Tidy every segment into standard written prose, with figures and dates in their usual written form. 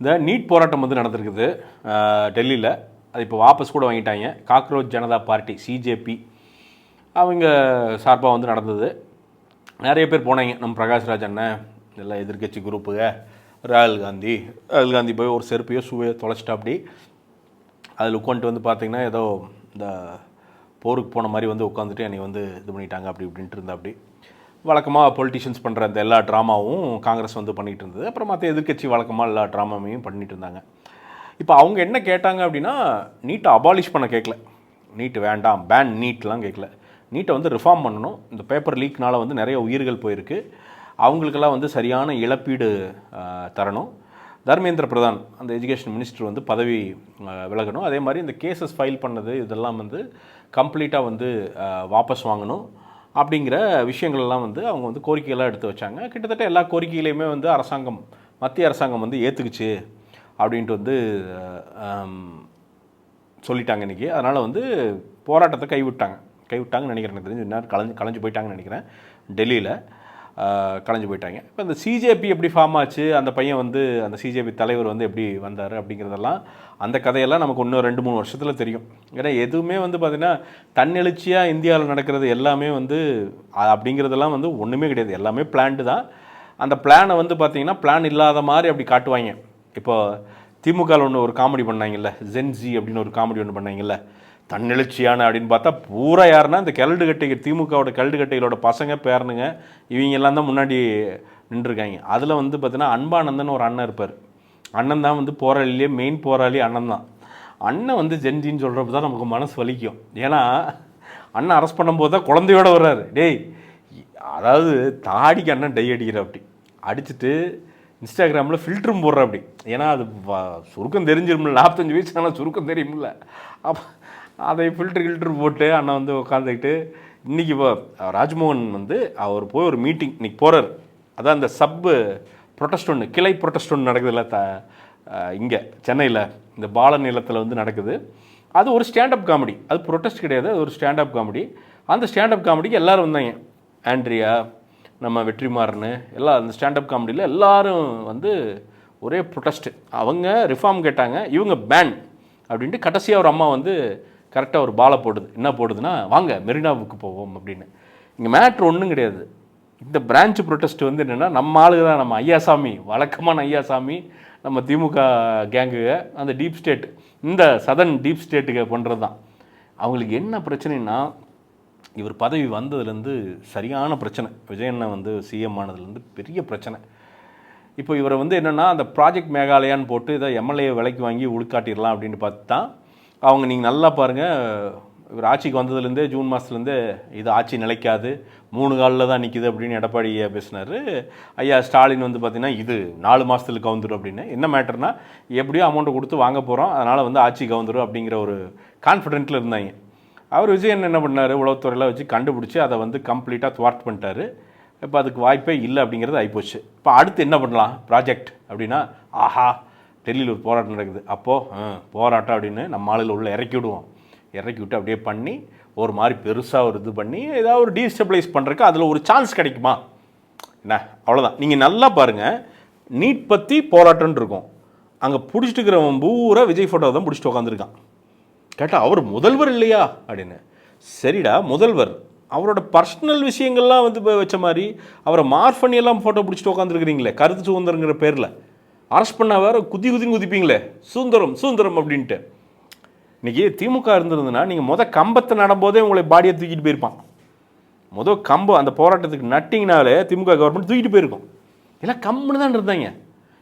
இந்த நீட் போராட்டம் வந்து நடந்திருக்குது டெல்லியில். அது இப்போ வாபஸ் கூட வாங்கிட்டாங்க. காக்ரோச் ஜனதா பார்ட்டி சிஜேபி அவங்க சார்பாக வந்து நடந்தது. நிறைய பேர் போனாங்க. நம்ம பிரகாஷ்ராஜ் அண்ணன், எல்லாம் எதிர்கட்சி குரூப்புங்க, ராகுல் காந்தி போய் ஒரு செருப்பையோ ஷூவையோ தொலைச்சிட்டா. அப்படி அதில் உட்காந்துட்டு வந்து பார்த்திங்கன்னா ஏதோ இந்த போருக்கு போன மாதிரி வந்து உட்காந்துட்டு என்னை வந்து இது பண்ணிட்டாங்க அப்படி இப்படின்ட்டு இருந்தா. அப்படி வழக்கமாக பொலிட்டிஷியன்ஸ் பண்ணுற அந்த எல்லா ட்ராமாவும் காங்கிரஸ் வந்து பண்ணிகிட்டு இருந்தது. அப்புறம் மற்ற எதிர்கட்சி வழக்கமாக எல்லா ட்ராமாவையும் பண்ணிகிட்டு இருந்தாங்க. இப்போ அவங்க என்ன கேட்டாங்க அப்படின்னா, நீட்டை அபாலிஷ் பண்ண கேட்கல, நீட்டு வேண்டாம் பேன் நீட்லாம் கேட்கல, நீட்டை வந்து ரிஃபார்ம் பண்ணணும். இந்த பேப்பர் லீக்னால் வந்து நிறைய உயிர்கள் போயிருக்கு, அவங்களுக்கெல்லாம் வந்து சரியான இழப்பீடு தரணும். தர்மேந்திர பிரதான் அந்த எஜுகேஷன் மினிஸ்டர் வந்து பதவி விலகணும். அதே மாதிரி இந்த கேசஸ் ஃபைல் பண்ணது இதெல்லாம் வந்து கம்ப்ளீட்டாக வந்து வாபஸ் வாங்கணும். அப்படிங்கிற விஷயங்கள்லாம் வந்து அவங்க வந்து கோரிக்கைகளாக எடுத்து வச்சாங்க. கிட்டத்தட்ட எல்லா கோரிக்கைகளையுமே வந்து மத்திய அரசாங்கம் வந்து ஏற்றுக்குச்சு அப்படின்ட்டு வந்து சொல்லிட்டாங்க இன்றைக்கி. அதனால் வந்து போராட்டத்தை கைவிட்டாங்கன்னு நினைக்கிறேன். எனக்கு தெரிஞ்சு இன்னும் கலைஞ்சு போயிட்டாங்கன்னு நினைக்கிறேன். டெல்லியில் கலைஞ்சு போயிட்டாங்க. இப்போ இந்த சிஜேபி எப்படி ஃபார்ம் ஆச்சு, அந்த பையன் வந்து அந்த சிஜேபி தலைவர் வந்து எப்படி வந்தார் அப்படிங்கிறதெல்லாம், அந்த கதையெல்லாம் நமக்கு இன்னும் 2-3 வருஷத்தில் தெரியும். ஏன்னா எதுவுமே வந்து பார்த்திங்கன்னா தன்னெழுச்சியாக இந்தியாவில் நடக்கிறது எல்லாமே வந்து அப்படிங்கிறதெல்லாம் வந்து ஒன்றுமே கிடையாது. எல்லாமே பிளான்டு தான். அந்த பிளானை வந்து பார்த்திங்கன்னா பிளான் இல்லாத மாதிரி அப்படி காட்டுவாங்க. இப்போது திமுகவில் ஒன்று ஒரு காமெடி பண்ணாங்கல்ல, ஜென்ஜி அப்படின்னு ஒரு காமெடி ஒன்று பண்ணாங்கல்ல, தன்னெழுச்சியான அப்படின்னு பார்த்தா பூரா யாருன்னா இந்த திமுகவோட கல்டுகட்டைகளோட பசங்க பேரனுங்க இவங்கெல்லாம் தான் முன்னாடி நின்றுருக்காங்க. அதில் வந்து பார்த்தீங்கன்னா அன்பானந்தன் ஒரு அண்ணன் இருப்பார். அண்ணன் தான் வந்து போராளிலே மெயின் போராளி அண்ணன் தான். அண்ணன் வந்து ஜென்ஜின்னு சொல்கிறப்ப தான் நமக்கு மனசு வலிக்கும். ஏன்னா அண்ணன் அரெஸ்ட் பண்ணும்போது தான் குழந்தையோடு வர்றாரு. டேய், அதாவது தாடிக்கு அண்ணன் டை அடிக்கிற அப்படி அடிச்சுட்டு இன்ஸ்டாகிராமில் ஃபில்டரும் போடுற அப்படி. ஏன்னா அது சுருக்கம் தெரிஞ்சிருமில்ல, 45 வயசு ஆனால் சுருக்கம் தெரியுமில்ல. அப்போ அதை ஃபில்ட்ரு போட்டு அண்ணன் வந்து உட்காந்துக்கிட்டு இன்றைக்கி இப்போ ராஜ்மோகன் வந்து அவர் போய் ஒரு மீட்டிங் இன்றைக்கி போகிறார். அதான் இந்த ப்ரொட்டஸ்ட் ஒன்று, கிளை ப்ரொட்டஸ்ட் ஒன்று நடக்குதுல்ல இங்கே சென்னையில் இந்த பாலன் நிலத்தில் வந்து நடக்குது. அது ஒரு ஸ்டாண்டப் காமெடி, அது ப்ரொட்டஸ்ட் கிடையாது, அது ஒரு ஸ்டாண்டப் காமெடி. அந்த ஸ்டாண்டப் காமெடிக்கு எல்லோரும் வந்தாங்க. ஆண்ட்ரியா, நம்ம வெற்றிமாறன், எல்லாம் அந்த ஸ்டாண்டப் காமெடியில் எல்லோரும் வந்து ஒரே ப்ரொட்டஸ்ட்டு. அவங்க ரிஃபார்ம் கேட்டாங்க, இவங்க பேன் அப்படின்ட்டு. கடைசியாக ஒரு அம்மா வந்து கரெக்டாக ஒரு பாலை போடுது. என்ன போடுதுன்னா, வாங்க மெரினாவுக்கு போவோம் அப்படின்னு. இங்கே மேட்ரு ஒன்றும் கிடையாது. இந்த பிரான்ச் ப்ரொட்டஸ்ட் வந்து என்னென்னா, நம்ம ஆளுங்க தான், நம்ம ஐயாசாமி, வழக்கமான ஐயாசாமி, நம்ம திமுக கேங்குக, அந்த டீப் ஸ்டேட், இந்த சதர்ன் டீப் ஸ்டேட்டுக்கு பண்ணுறது தான். அவங்களுக்கு என்ன பிரச்சனைன்னா, இவர் பதவி வந்ததுலேருந்து சரியான பிரச்சனை. விஜயண்ணன் வந்து சிஎம் ஆனதுலேருந்து பெரிய பிரச்சனை. இப்போ இவரை வந்து என்னென்னா, அந்த ப்ராஜெக்ட் மேகாலயான்னு போட்டு இதை எம்எல்ஏ விலைக்கு வாங்கி உள்காட்டிடலாம் அப்படின்னு பார்த்து தான் அவங்க, நீங்கள் நல்லா பாருங்கள், இவர் ஆட்சிக்கு வந்ததுலேருந்தே ஜூன் மாதத்துலேருந்தே இது ஆட்சி நிலைக்காது, 3 காலில் தான் நிற்கிது அப்படின்னு எடப்பாடி பேசினார். ஐயா ஸ்டாலின் வந்து பார்த்திங்கன்னா இது 4 மாதத்துல கவுந்துடும் அப்படின்னு. என்ன மேட்டர்னா, எப்படியோ அமௌண்ட்டை கொடுத்து வாங்க போகிறோம், அதனால் வந்து ஆட்சி கவுந்துடும் அப்படிங்கிற ஒரு கான்ஃபிடென்ட்டில் இருந்தாங்க. அவர் விஜயன் என்ன பண்ணார், உளவுத்துறையில் வச்சு கண்டுபிடிச்சி அதை வந்து கம்ப்ளீட்டாக துவார்ட் பண்ணிட்டார். இப்போ அதுக்கு வாய்ப்பே இல்லை அப்படிங்கிறது ஆகிப்போச்சு. இப்போ அடுத்து என்ன பண்ணலாம் ப்ராஜெக்ட் அப்படின்னா, ஆஹா டெல்லியில் ஒரு போராட்டம் நடக்குது, அப்போது போராட்டம் அப்படின்னு நம்ம ஆளுகள் உள்ள இறக்கி விட்டு அப்படியே பண்ணி ஒரு மாதிரி பெருசாக ஒரு இது பண்ணி ஏதாவது ஒரு டீஸ்டபிளைஸ் பண்ணுறதுக்கு அதில் ஒரு சான்ஸ் கிடைக்குமா என்ன, அவ்வளோதான். நீங்கள் நல்லா பாருங்கள், நீட் பற்றி போராட்டம்னு இருக்கும், அங்கே பிடிச்சிட்டு இருக்கிறவன் பூரா விஜய் ஃபோட்டோ தான் பிடிச்சிட்டு உட்காந்துருக்கான். கேட்டால் அவர் முதல்வர் இல்லையா அப்படின்னு. சரிடா முதல்வர், அவரோட பர்சனல் விஷயங்கள்லாம் வந்து வச்ச மாதிரி அவரை மார்க் பண்ணி எல்லாம் ஃபோட்டோ பிடிச்சிட்டு உட்காந்துருக்குறீங்களே, கருத்து சுதந்திரங்கிற பேரில் அரெஸ்ட் பண்ண வேறு குதிப்பீங்களே, சுதந்திரம் அப்படின்ட்டு. இன்றைக்கி திமுக இருந்திருந்துன்னா நீங்கள் கம்பத்தை நடும்போதே உங்களை பாடியை தூக்கிட்டு போயிருப்பான். கம்பம் அந்த போராட்டத்துக்கு நட்டிங்கனாலே திமுக கவர்மெண்ட் தூக்கிட்டு போயிருக்கோம். எல்லாம் கம்முன்னு தான் இருந்தாங்க.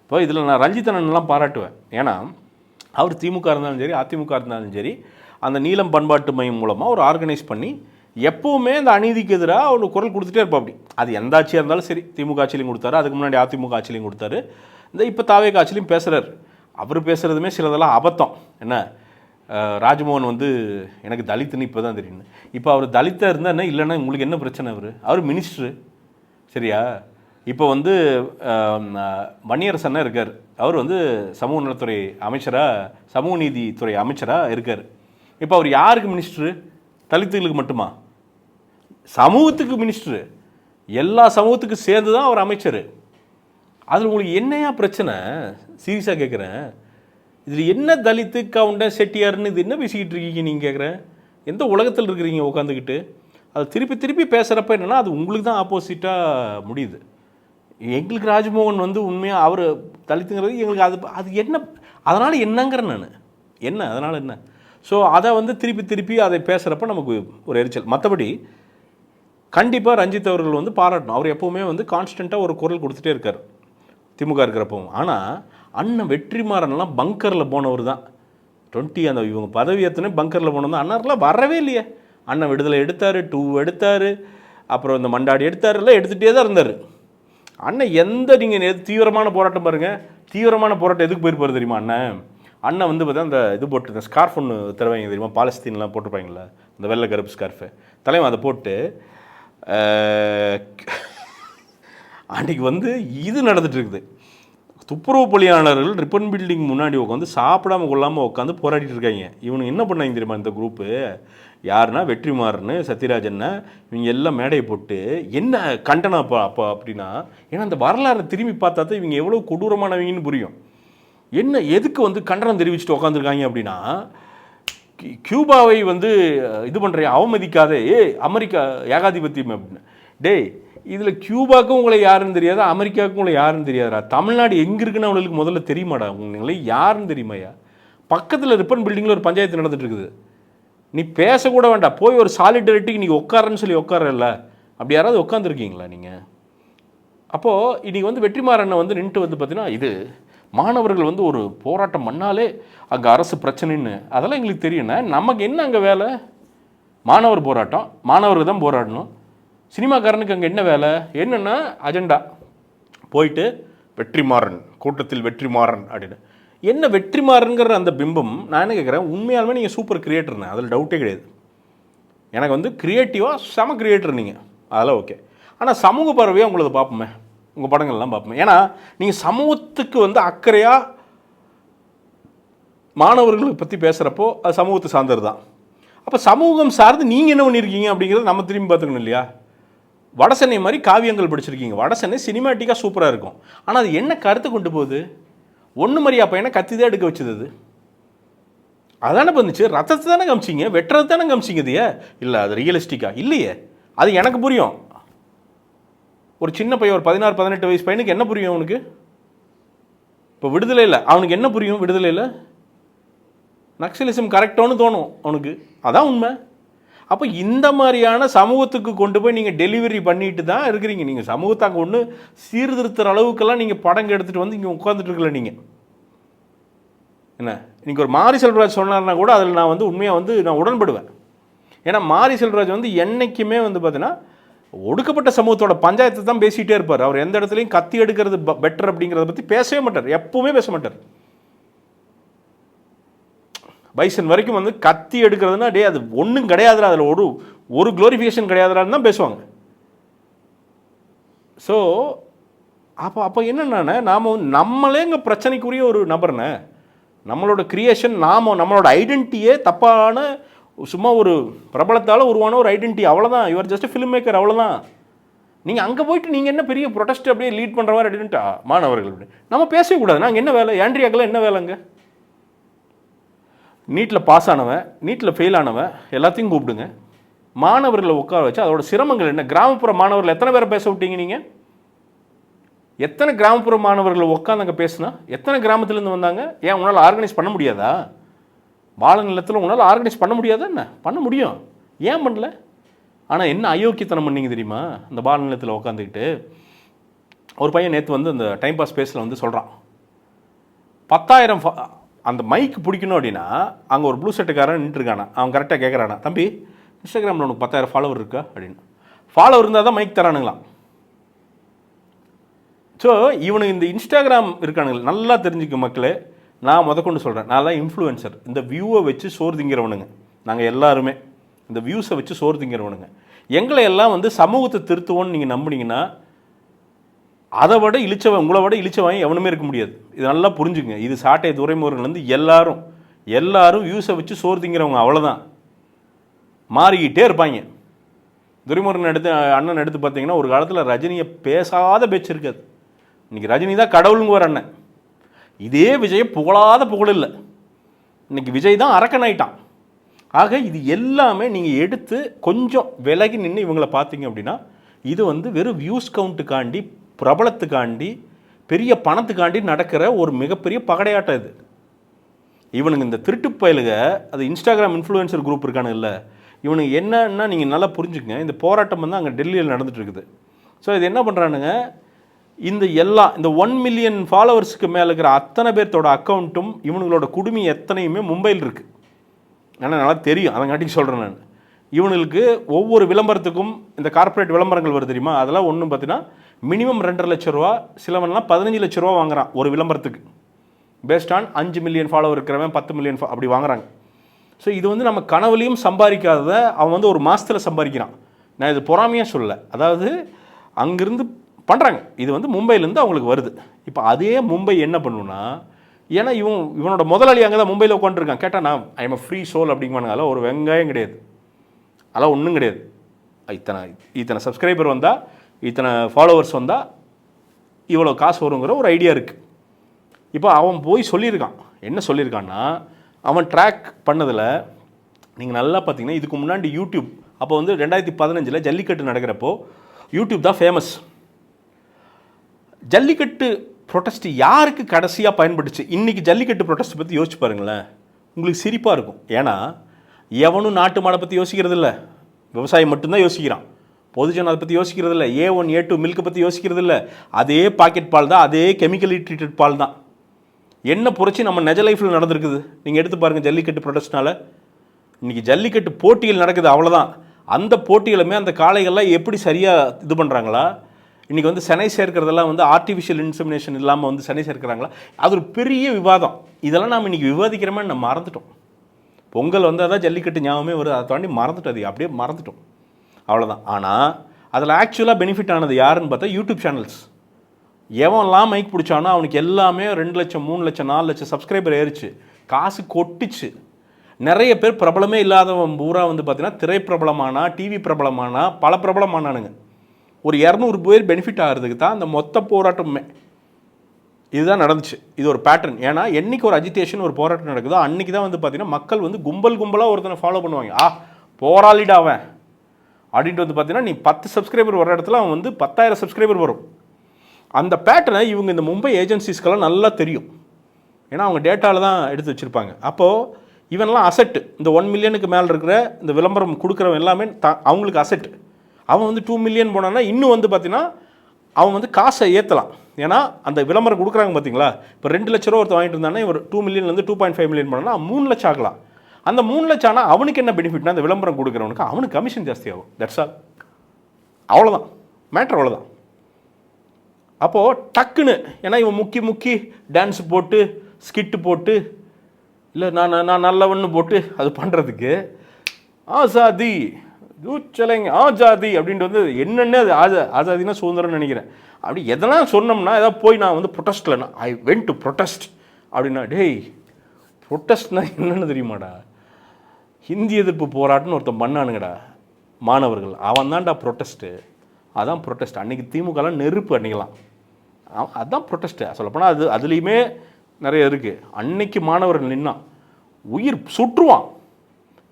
இப்போ இதில் நான் ரஞ்சித்தனன்லாம் பாராட்டுவேன். ஏன்னா அவர் திமுக இருந்தாலும் சரி, அதிமுக இருந்தாலும் சரி, அந்த நீலம் பண்பாட்டு மையம் மூலமாக ஒரு ஆர்கனைஸ் பண்ணி எப்போவுமே இந்த அநீதிக்கு எதிராக அவர் குரல் கொடுத்துட்டே இருப்பா. அப்படி அது எந்த ஆட்சியாக இருந்தாலும் சரி, திமுக ஆட்சியிலையும் கொடுத்தாரு, அதுக்கு முன்னாடி அதிமுக ஆட்சியிலையும் கொடுத்தாரு, இந்த இப்போ தாவேக ஆட்சியிலையும் பேசுகிறார். அவர் பேசுகிறதுமே சிலதெல்லாம் அபத்தம். என்ன, ராஜ்மோகன் வந்து எனக்கு தலித்துன்னு இப்போ தான் தெரியும். இப்போ அவர் தலித்தாக இருந்தால் என்ன, இல்லைன்னா உங்களுக்கு என்ன பிரச்சனை? அவர் மினிஸ்டரு, சரியா? இப்போ வந்து வன்னியரசன்னா இருக்கார், அவர் வந்து சமூக நலத்துறை அமைச்சராக, சமூக நீதித்துறை அமைச்சராக இருக்கார். இப்போ அவர் யாருக்கு மினிஸ்டரு? தலித்துகளுக்கு மட்டுமா? சமூகத்துக்கு மினிஸ்டரு, எல்லா சமூகத்துக்கும் சேர்ந்து தான் அவர் அமைச்சர். அதில் உங்களுக்கு என்னையா பிரச்சனை? சீரியஸாக கேட்குறேன். இதில் என்ன தலித்து கவுண்டன் செட்டியார்னு இது என்ன பேசிக்கிட்டு இருக்கீங்க நீங்கள்? கேட்குறேன், எந்த உலகத்தில் இருக்கிறீங்க உட்காந்துக்கிட்டு? அது திருப்பி திருப்பி பேசுகிறப்ப என்னென்னா அது உங்களுக்கு தான் ஆப்போசிட்டாக முடியுது. எங்களுக்கு ராஜ்மோகன் வந்து உண்மையாக அவர் தலித்துங்கிறது எங்களுக்கு அது அது என்ன, அதனால் என்னங்கிறேன் நான், என்ன அதனால் என்ன? ஸோ அதை வந்து திருப்பி திருப்பி அதை பேசுகிறப்ப நமக்கு ஒரு எரிச்சல். மற்றபடி கண்டிப்பாக ரஞ்சித் அவர்கள் வந்து பாராட்டணும். அவர் எப்போவுமே வந்து கான்ஸ்டண்ட்டாக ஒரு குரல் கொடுத்துட்டே இருக்கார் திமுக இருக்கிறப்பவும். ஆனால் அண்ணன் வெற்றிமாறன்லாம் பங்கரில் போனவர் தான். 20 அந்த இவங்க பதவி ஏற்றனே பங்கரில் போனது தான். அண்ணாரெலாம் வரவே இல்லையே. அண்ணன் விடுதலை எடுத்தார், 2 எடுத்தார், அப்புறம் இந்த மண்டாடி எடுத்தார், எல்லாம் எடுத்துகிட்டே தான் இருந்தார். அண்ணன் எந்த நீங்கள் தீவிரமான போராட்டம் பாருங்கள், தீவிரமான போராட்டம் எதுக்கு போயிருப்பார் தெரியுமா அண்ணன்? அண்ணன் வந்து பார்த்தா அந்த இது போட்டு ஸ்கார்ஃப் ஒன்று தருவாங்க தெரியுமா, பாலஸ்தீன்லாம் போட்டிருப்பாங்களா, இந்த வெள்ளை கருப்பு ஸ்கார்ஃபு தலைவன் அதை போட்டு அன்றைக்கி வந்து இது நடந்துட்டு இருக்குது. துப்புரவு பணியாளர்கள் ரிப்பன் பில்டிங் முன்னாடி உட்காந்து சாப்பிடாம கொள்ளாமல் உட்காந்து போராடிட்டு இருக்காங்க. இவனுக்கு என்ன பண்ணாங்க தெரியுமா இந்த குரூப்பு? யாருன்னா வெற்றிமாறன்னு, சத்யராஜன்னா, இவங்க எல்லாம் மேடையை போட்டு என்ன கண்டனம் அப்போ அப்படின்னா, ஏன்னா அந்த வரலாறு திரும்பி பார்த்தா தான் இவங்க எவ்வளோ கொடூரமானவங்கன்னு புரியும். என்ன எதுக்கு வந்து கண்டனம் தெரிவிச்சுட்டு உட்காந்துருக்காங்க அப்படின்னா, கியூபாவை வந்து இது பண்ணுற அவமதிக்காதே, அமெரிக்கா ஏகாதிபத்தியம் அப்படின்னு. டேய், இதில் கியூபாவுக்கும் உங்களை யாருன்னு தெரியாதா, அமெரிக்காவுக்கும் உங்களை யாருன்னு தெரியாதா? தமிழ்நாடு எங்கே இருக்குன்னு அவங்களுக்கு முதல்ல தெரியுமாடா? உங்களை யாருன்னு தெரியுமாயா? பக்கத்தில் ரிப்பன் பில்டிங்கில் ஒரு பஞ்சாயத்து நடந்துட்டு இருக்குது. நீ பேசக்கூட வேண்டாம், போய் ஒரு சாலிடரிட்டிக்கு நீங்கள் உட்காரன்னு சொல்லி உட்காரல. அப்படி யாராவது உட்காந்துருக்கீங்களா நீங்கள்? அப்போது இன்றைக்கி வந்து வெற்றிமாறனை வந்து நின்றுட்டு வந்து பார்த்தீங்கன்னா, இது மாணவர்கள் வந்து ஒரு போராட்டம் பண்ணாலே அங்கே அரசு பிரச்சனைன்னு அதெல்லாம் எங்களுக்கு தெரியும்னா, நமக்கு என்ன அங்கே வேலை? மாணவர் போராட்டம், மாணவர்கள் தான் போராடணும். சினிமாக்காரனுக்கு அங்கே என்ன வேலை? என்னென்னா அஜெண்டா போயிட்டு வெற்றிமாறன் கூட்டத்தில் வெற்றிமாறன் அப்படின்னு. என்ன வெற்றிமாறன்கிற அந்த பிம்பம், நான் என்ன கேட்குறேன், உண்மையாலுமே நீங்கள் சூப்பர் கிரியேட்டர்னு அதில் டவுட்டே கிடையாது. எனக்கு வந்து க்ரியேட்டிவாக செம கிரியேட்டர் நீங்கள், அதெல்லாம் ஓகே. ஆனால் சமூக பார்வையாக உங்களது பார்ப்போமே, உங்கள் படங்கள்லாம் பார்ப்போமே. ஏன்னா நீங்கள் சமூகத்துக்கு வந்து அக்கறையாக மாணவர்களை பற்றி பேசுகிறப்போ அது சமூகத்தை சார்ந்தது தான். அப்போ சமூகம் சார்ந்து நீங்கள் என்ன பண்ணியிருக்கீங்க அப்படிங்கிறத நம்ம திரும்பி பார்த்துக்கணும் இல்லையா? வடசென்னை மாதிரி காவியங்கள் படிச்சிருக்கீங்க. வடசென்னை சினிமாட்டிக்காக சூப்பராக இருக்கும். ஆனால் அது என்ன கருத்தை கொண்டு போகுது? ஒன்று மரியா பையனை கத்தி தான் எடுக்க வச்சுது. அது அதானே பண்ணுச்சு, ரத்தத்தை தானே காமிச்சிங்க, வெட்டுறது தானே காமிச்சிங்க. இதையே இல்லை அது ரியலிஸ்டிக்காக இல்லையே. அது எனக்கு புரியும். ஒரு சின்ன பையன், ஒரு 16-18 வயசு பையனுக்கு என்ன புரியும் அவனுக்கு? இப்போ விடுதலையில் அவனுக்கு என்ன புரியும்? விடுதலையில் நக்சலிசம் கரெக்டானு தோணும் அவனுக்கு, அதான் உண்மை. அப்போ இந்த மாதிரியான சமூகத்துக்கு கொண்டு போய் நீங்கள் டெலிவரி பண்ணிட்டு தான் இருக்கிறீங்க. நீங்கள் சமூகத்தை அங்கே ஒன்று சீர்திருத்துற அளவுக்கெல்லாம் நீங்கள் படங்க எடுத்துகிட்டு வந்து இங்கே உட்காந்துட்டு இருக்கல. நீங்கள் என்ன இன்றைக்கி ஒரு மாரி செல்வராஜ் சொன்னார்னா கூட அதில் நான் வந்து உண்மையாக வந்து நான் உடன்படுவேன். ஏன்னா மாரி செல்வராஜ் வந்து என்றைக்குமே வந்து பார்த்தீங்கன்னா ஒடுக்கப்பட்ட சமூகத்தோட பஞ்சாயத்தை தான் பேசிகிட்டே இருப்பார். அவர் எந்த இடத்துலையும் கத்தி எடுக்கிறது பெட்டர் அப்படிங்கிறத பற்றி பேசவே மாட்டார், எப்பவுமே பேச மாட்டார். பைசன் வரைக்கும் வந்து கத்தி எடுக்கிறதுனா டே அது ஒன்றும் கிடையாதுடா, அதில் ஒரு க்ளோரிஃபிகேஷன் கிடையாதுடான்னு தான் பேசுவாங்க. ஸோ அப்போ என்னென்னா நாம் நம்மளே இங்கே பிரச்சனைக்குரிய ஒரு நபர்னே, நம்மளோட கிரியேஷன், நம்மளோட ஐடென்டிட்டியே தப்பான சும்மா ஒரு பிரபலத்தால் உருவான ஒரு ஐடென்டிட்டி, அவ்வளோதான். யுவர் ஜஸ்ட் ஃபிலிம் மேக்கர், அவ்வளோதான். நீங்கள் அங்கே போயிட்டு நீங்கள் என்ன பெரிய ப்ரொடெஸ்ட் அப்படியே லீட் பண்ணுற மாதிரி ஐடென்டிட்டா மாணவர்கள் அப்படி நம்ம பேசவே கூடாது. நாங்கள் என்ன வேலை? ஆண்ட்ரியாக்கெல்லாம் என்ன வேலைங்க? நீட்டில் பாஸ் ஆனவன், நீட்டில் ஃபெயில் ஆனவன் எல்லாத்தையும் கூப்பிடுங்க, மாணவர்களை உட்கார வச்சு அதோட சிரமங்கள் என்ன. கிராமப்புற மாணவர்கள் எத்தனை பேரை பேச விட்டீங்க நீங்கள்? எத்தனை கிராமப்புற மாணவர்களை உட்காந்து அங்கே பேசுனா? எத்தனை கிராமத்துலேருந்து வந்தாங்க? ஏன் உன்னால் ஆர்கனைஸ் பண்ண முடியாதா? வாழ நிலத்தில் உன்னால் ஆர்கனைஸ் பண்ண முடியாதா? என்ன பண்ண முடியும், ஏன் பண்ணல? ஆனால் என்ன அயோக்கியத்தனம் பண்ணிங்க தெரியுமா? அந்த பால நிலத்தில் உட்காந்துக்கிட்டு ஒரு பையன் நேற்று வந்து அந்த டைம் பாஸ் ஸ்பேஸில் வந்து சொல்கிறான், 10,000 அந்த மைக்கு பிடிக்கணும் அப்படின்னா அங்கே ஒரு ப்ளூ ஷர்ட்டுக்காரன் நின்றுருக்கானா, அவன் கரெக்டாக கேட்குறானா, தம்பி இன்ஸ்டாகிராமில் உனக்கு 10,000 ஃபாலோவர் இருக்கா அப்படின்னு. ஃபாலோவர் இருந்தால் தான் மைக் தரானுங்களாம். ஸோ இவனுக்கு இந்த இன்ஸ்டாகிராம் இருக்கானுங்க நல்லா தெரிஞ்சுக்க மக்களே. நான் கொண்டு சொல்கிறேன், நான் தான் இன்ஃப்ளூயன்சர். இந்த வியூவை வச்சு சோறு திங்கிறவனுங்க நாங்கள் எல்லாருமே, இந்த வியூஸை வச்சு சோறு திங்கிறவனுங்க. எங்களை எல்லாம் வந்து சமூகத்தை திருத்துவோன்னு நீங்கள் நம்புனீங்கன்னா அதை விட இழிச்சவன், உங்களை விட இழிச்சவன் எவனுமே இருக்க முடியாது. இது நல்லா புரிஞ்சுங்க. இது சாட்டை துரைமுருகன்லேருந்து எல்லாரும் வியூஸை வச்சு சோறு திங்கிறவங்க, அவ்வளோதான். மாறிக்கிட்டே இருப்பாங்க. துரைமுருகன் அண்ணன் எடுத்து பார்த்தீங்கன்னா ஒரு காலத்தில் ரஜினியை பேசாத பேச்சு இருக்காது. இன்றைக்கி ரஜினி தான் கடவுளுங்க வர அண்ணன். இதே விஜயை புகழாத புகழ் இல்லை, இன்றைக்கி விஜய் தான் அரக்கன் ஆயிட்டான். ஆக இது எல்லாமே நீங்கள் எடுத்து கொஞ்சம் விலகி நின்று இவங்களை பார்த்தீங்க அப்படின்னா இது வந்து வெறும் வியூஸ் கவுண்ட்டுக்காண்டி, பிரபலத்துக்காண்டி, பெரிய பணத்துக்காண்டி நடக்கிற ஒரு மிகப்பெரிய பகடையாட்டம் இது. இவனுங்க இந்த திருட்டு பயலுக, அது இன்ஸ்டாகிராம் இன்ஃப்ளூயன்சர் குரூப் இருக்கானு இல்லை, இவனுக்கு என்னன்னா நீங்கள் நல்லா புரிஞ்சுக்கங்க. இந்த போராட்டம் வந்து அங்கே டெல்லியில் நடந்துட்டு இருக்குது. ஸோ இது என்ன பண்ணுறானுங்க, இந்த 1 மில்லியன் ஃபாலோவர்ஸுக்கு மேலே இருக்கிற அத்தனை பேர்த்தோட அக்கௌண்ட்டும் இவனுங்களோட குடுமி எத்தனையுமே மும்பையில் இருக்குது. ஏன்னா நல்லா தெரியும், அதங்காட்டிக்கு சொல்கிறேன் நான். இவனுங்களுக்கு ஒவ்வொரு விளம்பரத்துக்கும் இந்த கார்ப்பரேட் விளம்பரங்கள் வருது தெரியுமா, அதெல்லாம் ஒன்றும் பார்த்தீங்கன்னா மினிமம் 2.5 லட்ச ரூபா, சிலவன்லாம் 15 லட்ச ரூபா வாங்குறான் ஒரு விளம்பரத்துக்கு. பேஸ்ட் ஆன் 5 மில்லியன் ஃபாலோவர் இருக்கிறவன் 10 மில்லியன் அப்படி வாங்குறாங்க. ஸோ இது வந்து நம்ம கனவுலையும் சம்பாதிக்காதத அவன் வந்து ஒரு மாதத்தில் சம்பாதிக்கிறான். நான் இது பொறாமையாக சொல்லலை, அதாவது அங்கேருந்து பண்ணுறாங்க. இது வந்து மும்பையிலேருந்து அவங்களுக்கு வருது. இப்போ அதே மும்பை என்ன பண்ணுன்னா, ஏன்னா இவனோட முதலாளி அங்கே தான் மும்பையில் உட்காந்துருக்கான். கேட்டால் நான் ஐ எம் ஃப்ரீ சோல் அப்படிங்குவானுங்க. ஒரு வெங்காயம் கிடையாது, அதெல்லாம் ஒன்றும் கிடையாது. இத்தனை சப்ஸ்கிரைபர் வந்தால், இத்தனை ஃபாலோவர்ஸ் வந்தால் இவ்வளோ காசு வருங்கிற ஒரு ஐடியா இருக்குது. இப்போ அவன் போய் சொல்லியிருக்கான். என்ன சொல்லியிருக்கான்னா, அவன் ட்ராக் பண்ணதில் நீங்கள் நல்லா பார்த்தீங்கன்னா, இதுக்கு முன்னாடி யூடியூப் அப்போ வந்து 2015 ஜல்லிக்கட்டு நடக்கிறப்போ யூடியூப் தான் ஃபேமஸ். ஜல்லிக்கட்டு ப்ரொட்டஸ்ட் யாருக்கு கடைசியாக பயன்பட்டுச்சு? இன்றைக்கி ஜல்லிக்கட்டு ப்ரொட்டஸ்ட் பற்றி யோசிச்சு பாருங்களேன், உங்களுக்கு சிரிப்பாக இருக்கும். ஏன்னா எவனும் நாட்டு மாடை பற்றி யோசிக்கிறது இல்லை, விவசாயம் மட்டும்தான் யோசிக்கிறான். பொதுஜனம் அதை பற்றி யோசிக்கிறது இல்லை. A1 A2 மில்கை பற்றி யோசிக்கிறது இல்லை. அதே பாக்கெட் பால் தான், அதே கெமிக்கலி ட்ரீட்டட் பால் தான். என்ன புரட்சி நம்ம நெஜ லைஃப்பில் நடந்திருக்குது நீங்கள் எடுத்து பாருங்கள். ஜல்லிக்கட்டு ப்ரொடெஸ்ட்னால இன்றைக்கி ஜல்லிக்கட்டு போட்டிகள் நடக்குது, அவ்வளோதான். அந்த போட்டிகளுமே அந்த காளைகள்லாம் எப்படி சரியாக இது பண்ணுறாங்களா, இன்றைக்கி வந்து சனை சேர்க்கிறதெல்லாம் வந்து ஆர்டிஃபிஷியல் இன்செமினேஷன் இல்லாமல் வந்து சனை சேர்க்கிறாங்களா, அது ஒரு பெரிய விவாதம். இதெல்லாம் நாம் இன்றைக்கி விவாதிக்கிறோமே, நம்ம மறந்துட்டோம். பொங்கல் வந்து அதான் ஜல்லிக்கட்டு ஞாபகமே வருது, அதை தாண்டி மறந்துட்டோம், அது அப்படியே மறந்துட்டோம், அவ்வளோதான். ஆனால் அதில் ஆக்சுவலாக பெனிஃபிட் ஆனது யாருன்னு பார்த்தா யூடியூப் சேனல்ஸ். எவன்லாம் மைக் பிடிச்சானோ அவனுக்கு எல்லாமே 2 லட்சம் 3 லட்சம் 4 லட்சம் சப்ஸ்கிரைபர் ஏறிச்சு, காசு கொட்டிச்சு. நிறைய பேர் பிரபலமே இல்லாதவன் பூரா வந்து பார்த்தீங்கன்னா திரைப்பிரபலமானா, டிவி பிரபலமானா, பல பிரபலமானானுங்க. ஒரு 200 பேர் பெனிஃபிட் ஆகிறதுக்கு தான் அந்த மொத்த போராட்டமே. இதுதான் நடந்துச்சு. இது ஒரு பேட்டர்ன். ஏன்னா என்றைக்கு ஒரு அஜிடேஷன் ஒரு போராட்டம் நடக்குதோ அன்றைக்கி தான் வந்து பார்த்தீங்கன்னா மக்கள் வந்து கும்பலாக ஒருத்தனை ஃபாலோ பண்ணுவாங்க. போராளிடா அவன் அப்படின்ட்டு வந்து பார்த்தீங்கன்னா, நீ 10 சப்ஸ்கிரைபர் வர இடத்துல அவன் வந்து 10,000 சப்ஸ்கிரைபர் வரும். அந்த பேட்டர்னை இவங்க இந்த மும்பை ஏஜென்சிஸ்க்கெல்லாம் நல்லா தெரியும். ஏன்னா அவங்க டேட்டாவில் தான் எடுத்து வச்சுருப்பாங்க. அப்போது இவனெல்லாம் அசெட்டு. இந்த 1 மில்லியனுக்கு மேலே இருக்கிற இந்த விளம்பரம் கொடுக்குறவன் எல்லாமே அவங்களுக்கு அசெட். அவன் வந்து 2 மில்லியன் போனான்னா இன்னும் வந்து பார்த்தீங்கன்னா அவன் வந்து காசை ஏற்றலாம். ஏன்னா அந்த விளம்பரம் கொடுக்குறாங்க பார்த்தீங்களா, இப்போ 2 லட்ச ரூபா ஒருத்தர் வாங்கிட்டு இருந்தானே, ஒரு 2 மில்லியன்லேருந்து 2.5 மில்லியன் போனான்னா 3 லட்சம் ஆகலாம். அந்த 3 லட்சம் ஆனால் அவனுக்கு என்ன பெனிஃபிட்னா, அந்த விளம்பரம் கொடுக்குறவனுக்கு அவனுக்கு கமிஷன் ஜாஸ்தி ஆகும். தட்ஸ் ஆல், அவ்வளோதான் மேட்ரு, அவ்வளோதான். அப்போது டக்குன்னு, ஏன்னா இவன் முக்கி டான்ஸ் போட்டு ஸ்கிட்டு போட்டு இல்லை நான் நல்லவன்னு போட்டு அது பண்ணுறதுக்கு ஆசாதி ஜூச்சலைங்க ஆசாதி அப்படின்ட்டு வந்து என்னென்ன அது ஆசாதினா சுதந்திரம்னு நினைக்கிறேன். அப்படி எதெல்லாம் சொன்னோம்னா, ஏதாவது போய் நான் வந்து ப்ரொட்டஸ்ட்டில் ஐ வென்ட் டு ப்ரொட்டஸ்ட் அப்படின்னா, டேய் ப்ரொட்டஸ்ட்னா என்னென்னு தெரியுமாடா, ஹிந்தி எதிர்ப்பு போராட்டம்னு ஒருத்தன் பண்ணானுங்கடா மாணவர்கள், அவன் தான்டா ப்ரொட்டஸ்ட்டு. அதான் ப்ரொட்டஸ்ட். அன்றைக்கி திமுகலாம் நெருப்பு அன்றைக்கலாம், அதுதான் ப்ரொட்டஸ்ட்டு. சொல்லப்போனால் அதுலேயுமே நிறைய இருக்குது. அன்னைக்கு மாணவர்கள் நின்னான், உயிர் சுற்றுவான்.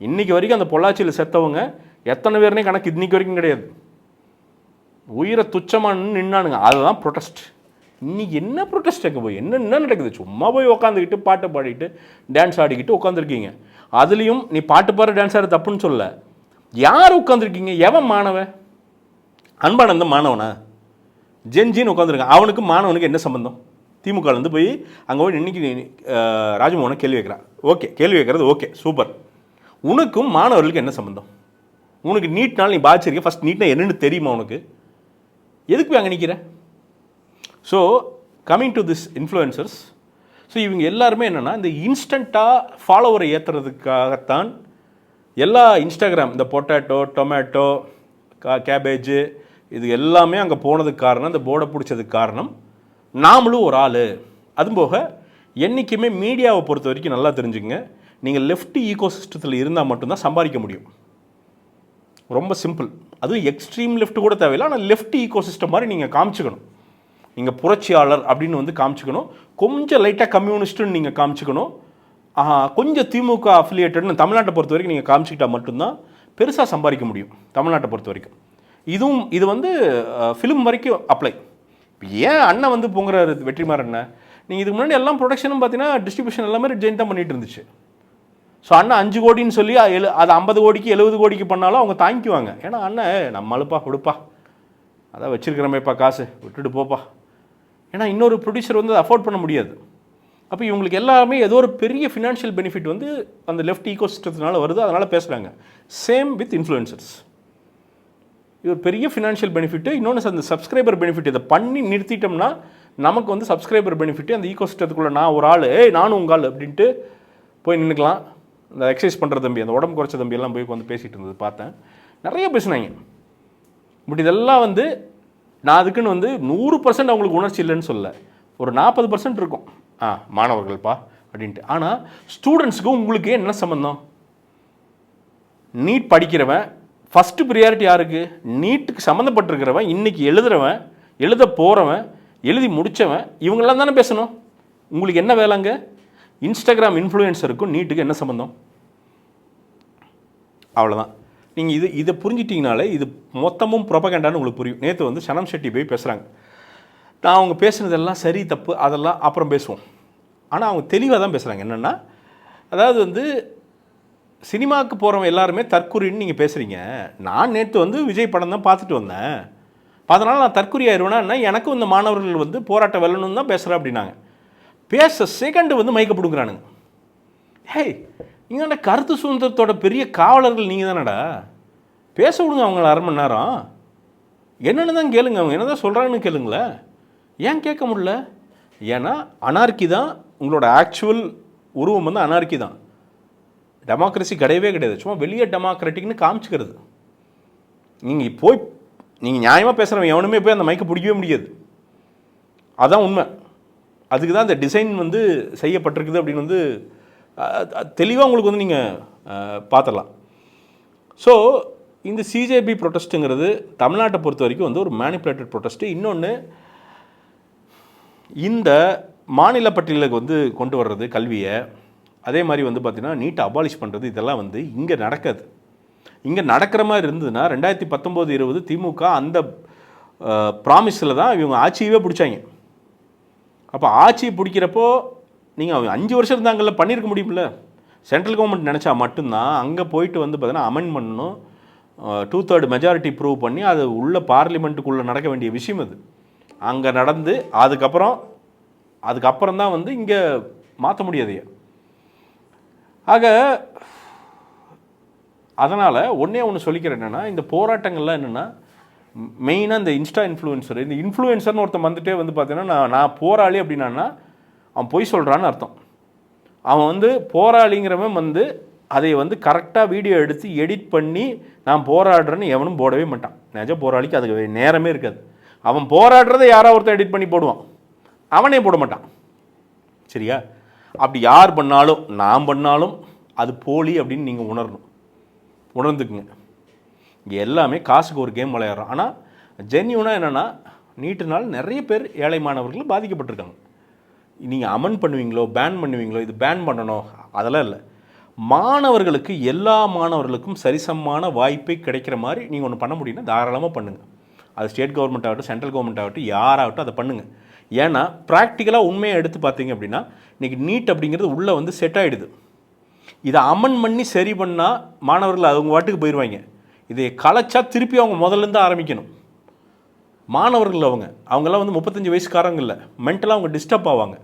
இன்றைக்கி வரைக்கும் அந்த பொள்ளாச்சியில் செத்தவங்க எத்தனை பேர்னே கணக்கு இன்றைக்கி வரைக்கும் கிடையாது. உயிரை துச்சமாக நின்னானுங்க, அதுதான் ப்ரொட்டஸ்ட். இன்றைக்கி என்ன ப்ரொட்டஸ்ட் அங்கே போய் என்ன நடக்குது? சும்மா போய் உட்காந்துக்கிட்டு பாட்டை பாடிக்கிட்டு டான்ஸ் ஆடிக்கிட்டு உட்காந்துருக்கீங்க. அதுலேயும் நீ பாட்டு பாடுற டான்ஸ் ஆட தப்புன்னு சொல்ல, யார் உட்காந்துருக்கீங்க? எவன் மாணவன்? அன்பானந்தம் மாணவனா? ஜென்ஜின்னு உட்காந்துருக்கான். அவனுக்கு மாணவனுக்கு என்ன சம்பந்தம்? திமுகலேருந்து போய் அங்கே போய் இன்னைக்கு ராஜ்மோகனை கேள்வி வைக்கிறான். ஓகே, கேள்வி வைக்கிறது ஓகே, சூப்பர். உனக்கும் மாணவர்களுக்கு என்ன சம்பந்தம்? உனக்கு நீட்னால நீ பாதிச்சிருக்க, ஃபஸ்ட் நீட்னா என்னென்னு தெரியுமா உனக்கு? எதுக்கு போய் அங்கே நிற்கிற? So coming to this influencers, so இவங்க எல்லாருமே என்னென்னா, இந்த இன்ஸ்டண்ட்டாக ஃபாலோவரை ஏற்றுறதுக்காகத்தான் எல்லா இன்ஸ்டாகிராம், இந்த பொட்டேட்டோ, டொமேட்டோ, கேபேஜு, இது எல்லாமே அங்கே போனதுக்கு காரணம், இந்த போர்டை பிடிச்சதுக்கு காரணம் நாமளும் ஒரு ஆள். அதுபோக என்றைக்குமே மீடியாவை பொறுத்த வரைக்கும் நல்லா தெரிஞ்சுங்க, நீங்கள் லெஃப்ட் ஈகோசிஸ்டத்தில் இருந்தால் மட்டும்தான் சம்பாதிக்க முடியும். ரொம்ப சிம்பிள். அதுவும் எக்ஸ்ட்ரீம் லெஃப்ட் கூட தேவையில்லை, ஆனால் லெஃப்ட் ஈகோசிஸ்டம் மாதிரி நீங்கள் காமிச்சுக்கணும். நீங்கள் புரட்சியாளர் அப்படின்னு வந்து காமிச்சிக்கணும், கொஞ்சம் லைட்டாக கம்யூனிஸ்ட்டுன்னு நீங்கள் காமிச்சிக்கணும், கொஞ்சம் திமுக அஃபிலியேட்டட்னு தமிழ்நாட்டை பொறுத்த வரைக்கும் நீங்கள் காமிச்சிக்கிட்டா மட்டும்தான் பெருசாக சம்பாதிக்க முடியும் தமிழ்நாட்டை பொறுத்த வரைக்கும். இது வந்து ஃபிலிம் வரைக்கும் அப்ளை. இப்போ ஏன் அண்ணன் வந்து பொங்குறாரு வெற்றிமாறன் அண்ணன், நீங்கள் இதுக்கு முன்னாடி எல்லாம் ப்ரொடக்ஷனும் பார்த்தீங்கன்னா டிஸ்ட்ரிபியூஷன் எல்லாமே ரெட் ஜெயின் தான் பண்ணிட்டு இருந்துச்சு. ஸோ அண்ணன் 5 கோடின்னு சொல்லி அது 50 கோடிக்கு 70 கோடிக்கு பண்ணாலும் அவங்க தாங்கிக்குவாங்க. ஏன்னா அண்ணன் நம்மளுப்பா விடுப்பா, அதான் வச்சிருக்கிறமேப்பா காசு விட்டுட்டு போப்பா, ஏன்னா இன்னொரு ப்ரொடியூசர் வந்து அதை அஃபோர்ட் பண்ண முடியாது. அப்போ இவங்களுக்கு எல்லாமே ஏதோ ஒரு பெரிய ஃபினான்ஷியல் பெனிஃபிட் வந்து அந்த லெஃப்ட் ஈகோ சிஸ்டத்தினால வருது, அதனால் பேசுகிறாங்க. சேம் வித் இன்ஃப்ளூயன்சர்ஸ், இது ஒரு பெரிய ஃபினான்ஷியல் பெனிஃபிட்டு. இன்னொன்று அந்த சப்ஸ்கிரைபர் பெனிஃபிட், இதை பண்ணி நிறுத்திட்டோம்னா நமக்கு வந்து சப்ஸ்கிரைபர் பெனிஃபிட்டு, அந்த ஈகோ சிஸ்டத்துக்குள்ளே நான் ஒரு ஆள், நானும் உங்கள் ஆள் அப்படின்ட்டு போய் நின்றுக்கலாம். இந்த எக்ஸசைஸ் பண்ணுற தம்பி, அந்த உடம்பு குறைச்ச தம்பி எல்லாம் போய் வந்து பேசிகிட்டு இருந்தது பார்த்தேன், நிறைய பேசுனாங்க. பட் இதெல்லாம் வந்து நான் அதுக்குன்னு வந்து 100% அவங்களுக்கு உணர்ச்சி இல்லைன்னு சொல்ல, ஒரு 40% இருக்கும் மாணவர்கள்ப்பா அப்படின்ட்டு. ஆனால் ஸ்டூடெண்ட்ஸுக்கும் உங்களுக்கு என்ன சம்மந்தம்? நீட் படிக்கிறவன் ஃபஸ்ட்டு ப்ரியாரிட்டி யாருக்கு? நீட்டுக்கு சம்மந்தப்பட்டிருக்கிறவன், இன்றைக்கி எழுதுகிறவன், எழுத போகிறவன், எழுதி முடித்தவன், இவங்கெல்லாம் தானே பேசணும். உங்களுக்கு என்ன வேலைங்க? இன்ஸ்டாகிராம் இன்ஃப்ளூயன்சருக்கும் நீட்டுக்கு என்ன சம்மந்தம்? அவ்வளோதான். நீங்கள் இதை புரிஞ்சிட்டிங்கனாலே இது மொத்தமும் ப்ரொபகண்டான்னு உங்களுக்கு புரியும். நேற்று வந்து சனம் ஷெட்டி போய் பேசுகிறாங்க. நான் அவங்க பேசுனதெல்லாம் சரி தப்பு அதெல்லாம் அப்புறம் பேசுவோம். ஆனால் அவங்க தெளிவாக தான் பேசுகிறாங்க. என்னென்னா, அதாவது வந்து சினிமாவுக்கு போகிறவங்க எல்லாருமே தற்குறின்னு நீங்கள் பேசுகிறீங்க. நான் நேற்று வந்து விஜய் படம் தான் பார்த்துட்டு வந்தேன், அதனால் நான் தற்குறி ஆயிடுவேன்னா எனக்கும் இந்த மாணவர்கள் வந்து போராட்டம் வெல்லணும்னு தான் பேசுகிறேன் அப்படின்னாங்க. பேச செகண்டு வந்து மயக்க பிடுங்குறானுங்க. ஹேய், நீங்க கருத்து சுதந்திரத்தோட பெரிய காவலர்கள் நீங்கள் தானடா, பேச விடுங்க அவங்கள 1/2 மணி நேரம், என்னென்னு தான் கேளுங்க, அவங்க என்ன தான் சொல்கிறாங்கன்னு கேளுங்களேன். ஏன் கேட்க முடியல? ஏன்னா அனார்கி தான் உங்களோட ஆக்சுவல் உருவம், வந்து அனார்கி தான். டெமோக்ரஸி கிடையவே கிடையாது, சும்மா வெளியே டெமோக்ராட்டிக்னு காமிச்சிக்கிறது. நீங்கள் நியாயமாக பேசுகிறவங்க எவனுமே போய் அந்த மைக்கை பிடிக்கவே முடியாது, அதுதான் உண்மை. அதுக்கு தான் அந்த டிசைன் வந்து செய்யப்பட்டிருக்குது அப்படின்னு வந்து தெளிவாக உங்களுக்கு வந்து நீங்கள் பார்த்துடலாம். ஸோ இந்த சிஜேபி ப்ரொட்டஸ்ட்டுங்கிறது தமிழ்நாட்டை பொறுத்த வரைக்கும் வந்து ஒரு மேனிப்புலேட்டட் ப்ரொட்டஸ்ட்டு. இன்னொன்று, இந்த மாநில பட்டியலுக்கு வந்து கொண்டு வர்றது கல்வியை, அதே மாதிரி வந்து பார்த்திங்கன்னா நீட்டை அபாலிஷ் பண்ணுறது, இதெல்லாம் வந்து இங்கே நடக்காது. இங்கே நடக்கிற மாதிரி இருந்ததுன்னா 2019-20 திமுக அந்த ப்ராமிஸில் தான் இவங்க ஆட்சியவே பிடிச்சாங்க. அப்போ ஆட்சியை பிடிக்கிறப்போ நீங்கள் 5 வருஷம் இருந்தாங்கல்ல, பண்ணியிருக்க முடியுமில்ல. சென்ட்ரல் கவர்மெண்ட் நினச்சா மட்டும்தான் அங்கே போயிட்டு வந்து பார்த்தீங்கன்னா அமெண்ட் பண்ணணும், 2/3 மெஜாரிட்டி ப்ரூவ் பண்ணி அது உள்ள பார்லிமெண்ட்டுக்குள்ளே நடக்க வேண்டிய விஷயம் அது அங்கே நடந்து அதுக்கப்புறம் தான் வந்து இங்கே மாற்ற முடியாது. ஆக அதனால் ஒன்று சொல்லிக்கிறேன், என்னென்னா இந்த போராட்டங்கள்லாம் என்னென்னா மெயினாக இந்த இந்த இன்ஃப்ளூயன்சர்னு ஒருத்தன் வந்துட்டே வந்து பார்த்தீங்கன்னா நான் போராளி அப்படின்னா அவன் பொய் சொல்கிறான்னு அர்த்தம். அவன் வந்து போராளிங்கிறவன் வந்து அதை வந்து கரெக்டாக வீடியோ எடுத்து எடிட் பண்ணி நான் போராடுறேன்னு எவனும் போடவே மாட்டான். நிஜ போராளிக்கு அதுக்கு நேரமே இருக்காது. அவன் போராடுறதை யாராவது ஒருத்தன் எடிட் பண்ணி போடுவான், அவனே போட மாட்டான். சரியா? அப்படி யார் பண்ணாலும் நான் பண்ணாலும் அது போலி அப்படின்னு நீங்கள் உணர்ந்துக்குங்க. இங்கே எல்லாமே காசுக்கு ஒரு கேம் விளையாடுறோம். ஆனால் ஜென்யூனாக என்னென்னா, நீட்டுனால் நிறைய பேர் ஏழை மாணவர்கள் பாதிக்கப்பட்டிருக்காங்க. நீங்கள் அமெண்ட் பண்ணுவீங்களோ பேன் பண்ணுவீங்களோ, இது பேன் பண்ணணும் அதெல்லாம் இல்லை. மாணவர்களுக்கு எல்லா மாணவர்களுக்கும் சரிசமமான வாய்ப்பை கிடைக்கிற மாதிரி நீங்கள் ஒன்று பண்ண முடியும்னா தாராளமாக பண்ணுங்கள். அது ஸ்டேட் கவர்மெண்ட் ஆகட்டும், சென்ட்ரல் கவர்மெண்ட் ஆகட்டும், யாராகட்டும் அதை பண்ணுங்கள். ஏன்னா ப்ராக்டிக்கலாக உண்மையை எடுத்து பார்த்தீங்க அப்படின்னா இன்றைக்கி நீட் அப்படிங்கிறது உள்ளே வந்து செட் ஆகிடுது. இதை அமெண்ட் பண்ணி சரி பண்ணால் மாணவர்கள் அவங்க வாட்டுக்கு போயிடுவாங்க. இதை கலைச்சா திருப்பி அவங்க முதல்லேருந்து ஆரம்பிக்கணும். மாணவர்கள் அவங்கெல்லாம் வந்து 35 வயசுக்காரங்க இல்லை, மென்டலாக அவங்க டிஸ்டர்ப் ஆவாங்க.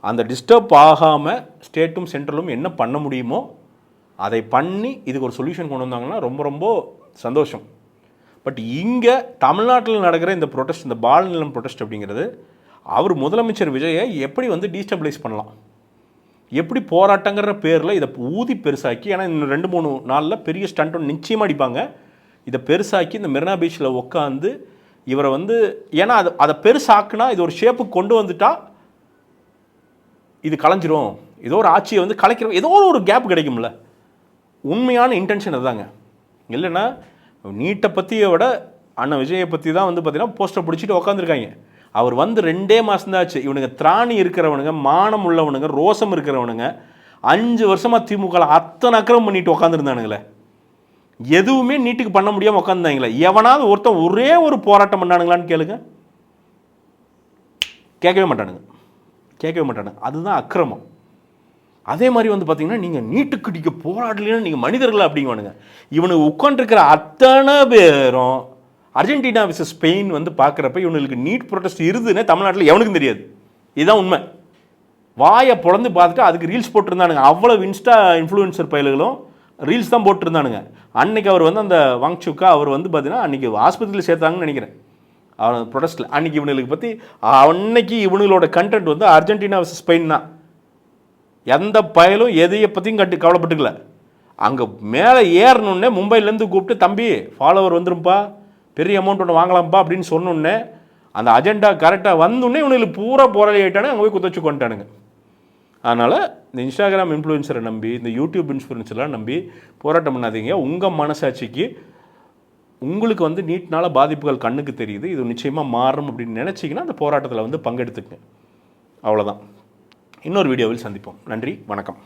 அந்த டிஸ்டர்ப் ஆகாமல் ஸ்டேட்டும் சென்ட்ரலும் என்ன பண்ண முடியுமோ அதை பண்ணி இதுக்கு ஒரு சொல்யூஷன் கொண்டு வந்தாங்கன்னா ரொம்ப ரொம்ப சந்தோஷம். பட் இங்கே தமிழ்நாட்டில் நடக்கிற இந்த ப்ரொட்டஸ்ட், இந்த பால் நிலம் ப்ரொட்டஸ்ட் அப்படிங்கிறது அவர் முதலமைச்சர் விஜயை எப்படி வந்து டீஸ்டபிளைஸ் பண்ணலாம், எப்படி போராட்டங்கிற பேரில் இதை ஊதி பெருசாக்கி, ஏன்னா இன்னும் 2-3 நாளில் பெரிய ஸ்டண்ட் ஒன்று நிச்சயமாக அடிப்பாங்க, இதை பெருசாக்கி இந்த மெரினா பீச்சில் உட்காந்து இவரை வந்து, ஏன்னா அதை பெருசாக்குனா இது ஒரு ஷேப்புக்கு கொண்டு வந்துட்டா இது கலைஞ்சிரும், ஏதோ ஒரு ஆட்சியை வந்து கலைக்கிற ஏதோ ஒரு கேப் கிடைக்கும்ல. உண்மையான இன்டென்ஷன் அதுதாங்க. இல்லைன்னா நீட்டை பற்றியை விட அண்ணன் விஜயை பற்றி தான் வந்து பார்த்தீங்கன்னா போஸ்டர் பிடிச்சிட்டு உட்காந்துருக்காங்க. அவர் வந்து 2 மாதம் தான் ஆச்சு. இவனுங்க திராணி இருக்கிறவனுங்க, மானம் உள்ளவனுங்க, ரோசம் இருக்கிறவனுங்க 5 வருஷமாக திமுக அத்தனை அக்கிரமம் பண்ணிட்டு உட்காந்துருந்தானுங்களே. எதுவுமே நீட்டுக்கு பண்ண முடியாமல் உட்காந்துருந்தாங்களே. எவனாவது ஒருத்தன் ஒரே ஒரு போராட்டம் பண்ணானுங்களான்னு கேளுங்க. கேட்கவே மாட்டானுங்க. அதுதான் அக்கிரமம். அதே மாதிரி வந்து பார்த்தீங்கன்னா, நீங்கள் நீட்டுக்கு நீங்கள் போராடலைன்னா நீங்கள் மனிதர்கள் அப்படிங்குவானுங்க. இவனுக்கு உட்காந்துருக்கிற அத்தனை பேரும் அர்ஜென்டினா விசஸ் ஸ்பெயின் வந்து பார்க்குறப்ப இவனுக்கு நீட் ப்ரொடெஸ்ட் இருதுன்னே தமிழ்நாட்டில் எவனுக்கும் தெரியாது. இதுதான் உண்மை. வாயை பொழந்து பார்த்துட்டு அதுக்கு ரீல்ஸ் போட்டிருந்தானுங்க. அவ்வளோ இன்ஸ்டா இன்ஃப்ளூயன்சர் பயல்களும் ரீல்ஸ் தான் போட்டிருந்தானுங்க. அன்னைக்கு அவர் வந்து அந்த வாங்சுக்கா அவர் வந்து பார்த்தீங்கன்னா அன்றைக்கி ஆஸ்பத்திரியில் சேர்த்தாங்கன்னு நினைக்கிறேன். அவன் ப்ரொடெஸ்ட்டில் அன்றைக்கி இவனுக்கு பற்றி அன்னைக்கு இவனுங்களோட கண்டென்ட் வந்து அர்ஜென்டினா விசஸ் ஸ்பெயின் தான். எந்த பயலும் எதையை பற்றியும் கவலைப்பட்டுக்கல. அங்கே மேலே ஏறணுன்னே மும்பைலேருந்து கூப்பிட்டு, தம்பி ஃபாலோவர் வந்துரும்பா, பெரிய அமௌண்ட் ஒன்று வாங்கலாம்ப்பா அப்படின்னு சொன்னோன்னே அந்த அஜெண்டா கரெக்டாக வந்தோடனே இவனுக்கு பூரா போராளி ஆகிட்டானு அங்கே போய் குத்தச்சு கொண்டுட்டானுங்க. அதனால் இந்த இன்ஸ்டாகிராம் இன்ஃப்ளூயன்சரை நம்பி, இந்த யூடியூப் இன்ஃப்ளூயன்சரெலாம் நம்பி போராட்டம் பண்ணாதீங்க. உங்கள் மனசாட்சிக்கு உங்களுக்கு வந்து நீட்னால் பாதிப்புகள் கண்ணுக்கு தெரியுது, இது நிச்சயமாக மாறும் அப்படின்னு நினச்சிங்கன்னா அந்த போராட்டத்தில் வந்து பங்கெடுத்துக்குங்க. அவ்வளோதான். இன்னொரு வீடியோவில் சந்திப்போம். நன்றி, வணக்கம்.